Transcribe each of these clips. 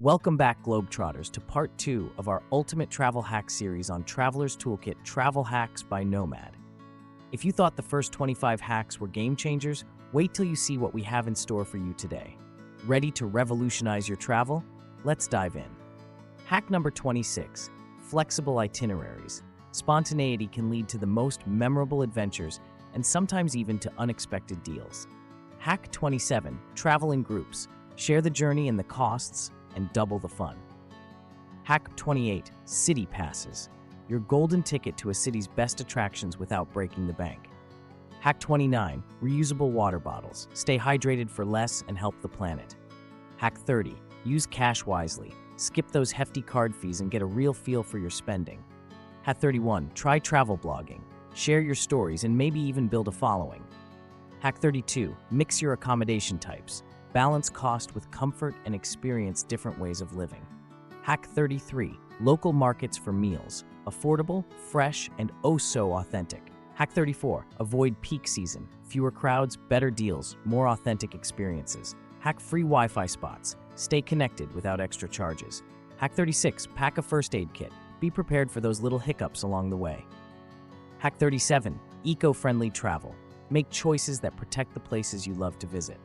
Welcome back, Globetrotters, to part 2 of our Ultimate Travel Hack series on Traveler's Toolkit Travel Hacks by Nomad. If you thought the first 25 hacks were game changers, wait till you see what we have in store for you today. Ready to revolutionize your travel? Let's dive in. Hack number 26, flexible itineraries. Spontaneity can lead to the most memorable adventures and sometimes even to unexpected deals. Hack 27, travel in groups. Share the journey and the costs and double the fun. Hack 28, city passes. Your golden ticket to a city's best attractions without breaking the bank. Hack 29, reusable water bottles. Stay hydrated for less and help the planet. Hack 30, use cash wisely. Skip those hefty card fees and get a real feel for your spending. Hack 31, try travel blogging. Share your stories and maybe even build a following. Hack 32, mix your accommodation types. Balance cost with comfort and experience different ways of living. Hack 33, local markets for meals. Affordable, fresh, and oh so authentic. Hack 34, avoid peak season. Fewer crowds, better deals, more authentic experiences. Hack free Wi-Fi spots. Stay connected without extra charges. Hack 36, pack a first aid kit. Be prepared for those little hiccups along the way. Hack 37, eco-friendly travel. Make choices that protect the places you love to visit.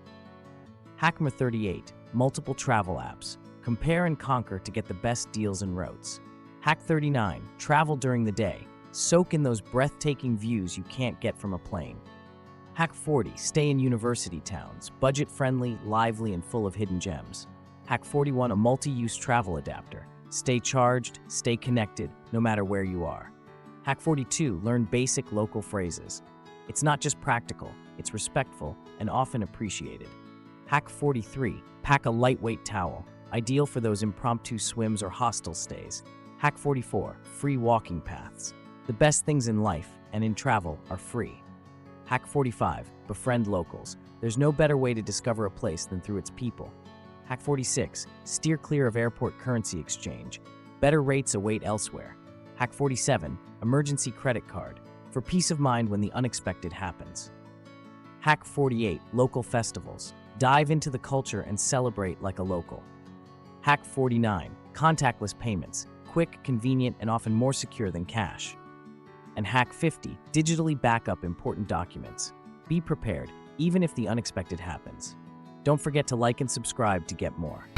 Hack number 38, multiple travel apps. Compare and conquer to get the best deals and routes. Hack 39, travel during the day. Soak in those breathtaking views you can't get from a plane. Hack 40, stay in university towns. Budget-friendly, lively, and full of hidden gems. Hack 41, a multi-use travel adapter. Stay charged, stay connected, no matter where you are. Hack 42, learn basic local phrases. It's not just practical, it's respectful and often appreciated. Hack 43, pack a lightweight towel, ideal for those impromptu swims or hostel stays. Hack 44, free walking paths. The best things in life and in travel are free. Hack 45, befriend locals. There's no better way to discover a place than through its people. Hack 46, steer clear of airport currency exchange. Better rates await elsewhere. Hack 47, emergency credit card. For peace of mind when the unexpected happens. Hack 48, local festivals. Dive into the culture and celebrate like a local. Hack 49, contactless payments. Quick, convenient, and often more secure than cash. And Hack 50, digitally back up important documents. Be prepared, even if the unexpected happens. Don't forget to like and subscribe to get more.